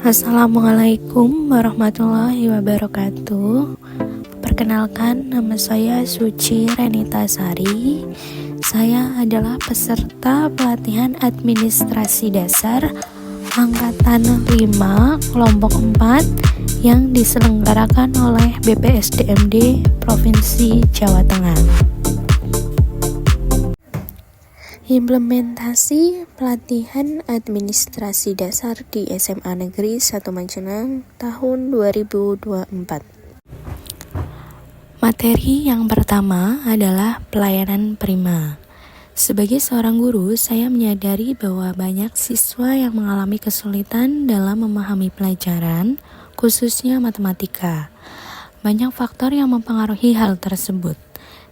Assalamualaikum warahmatullahi wabarakatuh. Perkenalkan, nama saya Suci Renita Sari. Saya adalah peserta pelatihan administrasi dasar Angkatan 5 Kelompok 4 yang diselenggarakan oleh BPSDMD Provinsi Jawa Tengah. Implementasi pelatihan administrasi dasar di SMA Negeri 1 Majenang tahun 2024. Materi yang pertama adalah pelayanan prima. Sebagai seorang guru, saya menyadari bahwa banyak siswa yang mengalami kesulitan dalam memahami pelajaran, khususnya matematika. Banyak faktor yang mempengaruhi hal tersebut.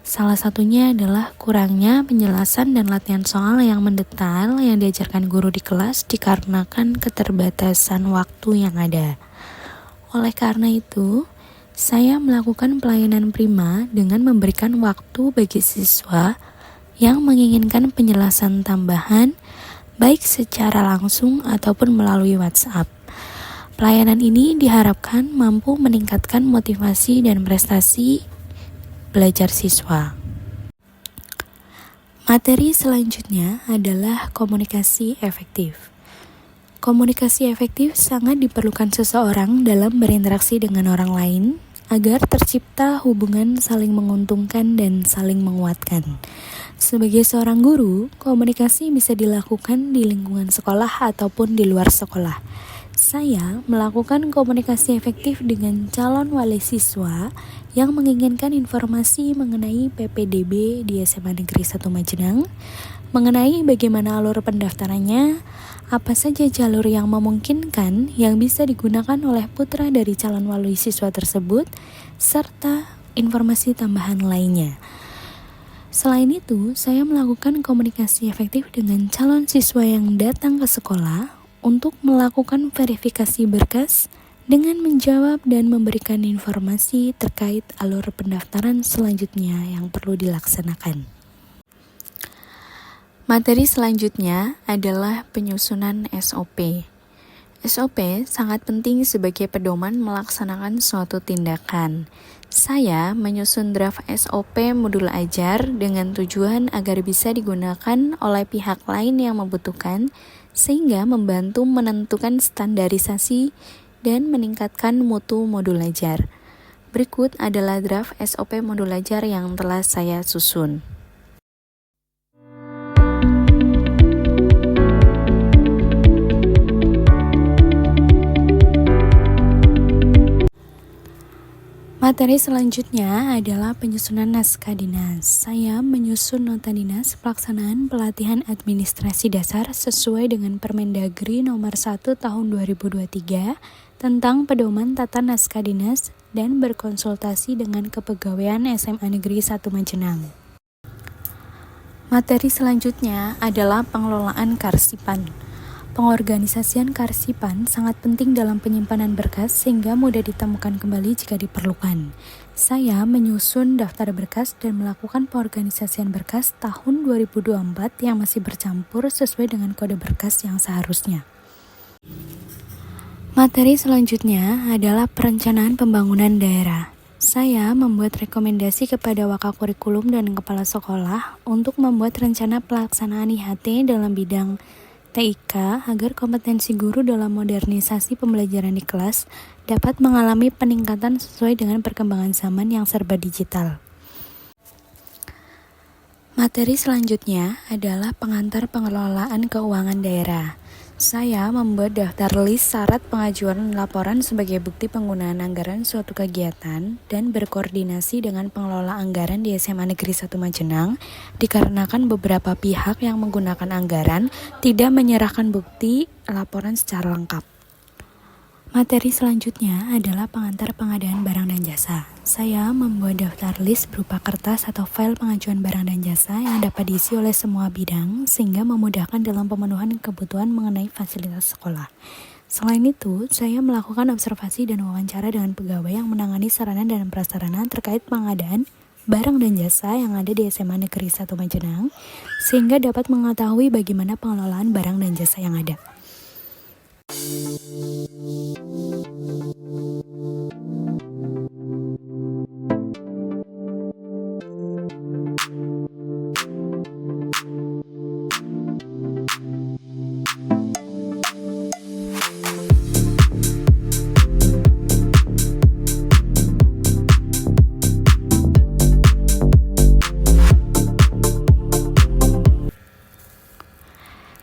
Salah satunya adalah kurangnya penjelasan dan latihan soal yang mendetail yang diajarkan guru di kelas dikarenakan keterbatasan waktu yang ada. Oleh karena itu, saya melakukan pelayanan prima dengan memberikan waktu bagi siswa yang menginginkan penjelasan tambahan, baik secara langsung ataupun melalui WhatsApp. Pelayanan ini diharapkan mampu meningkatkan motivasi dan prestasi belajar siswa. Materi selanjutnya adalah komunikasi efektif. Komunikasi efektif sangat diperlukan seseorang dalam berinteraksi dengan orang lain agar tercipta hubungan saling menguntungkan dan saling menguatkan. Sebagai seorang guru, komunikasi bisa dilakukan di lingkungan sekolah ataupun di luar sekolah. Saya melakukan komunikasi efektif dengan calon wali siswa yang menginginkan informasi mengenai PPDB di SMA Negeri 1 Majenang, mengenai bagaimana alur pendaftarannya, apa saja jalur yang memungkinkan yang bisa digunakan oleh putra dari calon wali siswa tersebut, serta informasi tambahan lainnya. Selain itu, saya melakukan komunikasi efektif dengan calon siswa yang datang ke sekolah untuk melakukan verifikasi berkas dengan menjawab dan memberikan informasi terkait alur pendaftaran selanjutnya yang perlu dilaksanakan. Materi selanjutnya adalah penyusunan SOP. SOP sangat penting sebagai pedoman melaksanakan suatu tindakan. Saya menyusun draft SOP modul ajar dengan tujuan agar bisa digunakan oleh pihak lain yang membutuhkan, sehingga membantu menentukan standarisasi dan meningkatkan mutu modul ajar. Berikut adalah draft SOP modul ajar yang telah saya susun. Materi selanjutnya adalah penyusunan naskah dinas. Saya menyusun nota dinas pelaksanaan pelatihan administrasi dasar sesuai dengan Permendagri nomor 1 tahun 2023 tentang pedoman tata naskah dinas dan berkonsultasi dengan Kepegawaian SMA Negeri 1 Majenang. Materi selanjutnya adalah pengelolaan karsipan. Pengorganisasian karsipan sangat penting dalam penyimpanan berkas sehingga mudah ditemukan kembali jika diperlukan. Saya menyusun daftar berkas dan melakukan pengorganisasian berkas tahun 2024 yang masih bercampur sesuai dengan kode berkas yang seharusnya. Materi selanjutnya adalah perencanaan pembangunan daerah. Saya membuat rekomendasi kepada Wakakurikulum dan Kepala Sekolah untuk membuat rencana pelaksanaan IHT dalam bidang TIK agar kompetensi guru dalam modernisasi pembelajaran di kelas dapat mengalami peningkatan sesuai dengan perkembangan zaman yang serba digital. Materi selanjutnya adalah pengantar pengelolaan keuangan daerah. Saya membuat daftar list syarat pengajuan laporan sebagai bukti penggunaan anggaran suatu kegiatan dan berkoordinasi dengan pengelola anggaran di SMA Negeri 1 Majenang dikarenakan beberapa pihak yang menggunakan anggaran tidak menyerahkan bukti laporan secara lengkap. Materi selanjutnya adalah pengantar pengadaan barang dan jasa. Saya membuat daftar list berupa kertas atau file pengajuan barang dan jasa yang dapat diisi oleh semua bidang sehingga memudahkan dalam pemenuhan kebutuhan mengenai fasilitas sekolah. Selain itu, saya melakukan observasi dan wawancara dengan pegawai yang menangani sarana dan prasarana terkait pengadaan barang dan jasa yang ada di SMA Negeri 1 Majenang sehingga dapat mengetahui bagaimana pengelolaan barang dan jasa yang ada.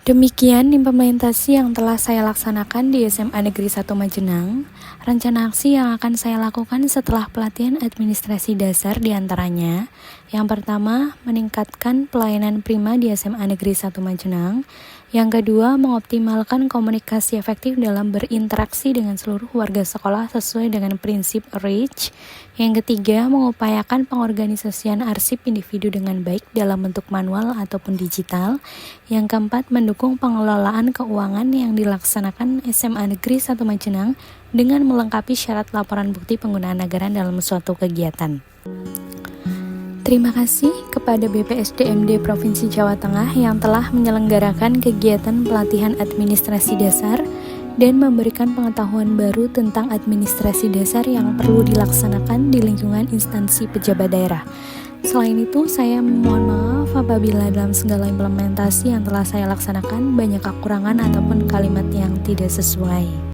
Demikian implementasi yang telah saya laksanakan di SMA Negeri 1 Majenang. Rencana aksi yang akan saya lakukan setelah pelatihan administrasi dasar diantaranya: yang pertama, meningkatkan pelayanan prima di SMA Negeri 1 Majenang. Yang kedua, mengoptimalkan komunikasi efektif dalam berinteraksi dengan seluruh warga sekolah sesuai dengan prinsip REACH. Yang ketiga, mengupayakan pengorganisasian arsip individu dengan baik dalam bentuk manual ataupun digital. Yang keempat, mendukung pengelolaan keuangan yang dilaksanakan SMA Negeri 1 Majenang dengan melengkapi syarat laporan bukti penggunaan anggaran dalam suatu kegiatan. Terima kasih kepada BPSDMD Provinsi Jawa Tengah yang telah menyelenggarakan kegiatan pelatihan administrasi dasar dan memberikan pengetahuan baru tentang administrasi dasar yang perlu dilaksanakan di lingkungan instansi pejabat daerah. Selain itu, saya mohon maaf apabila dalam segala implementasi yang telah saya laksanakan banyak kekurangan ataupun kalimat yang tidak sesuai.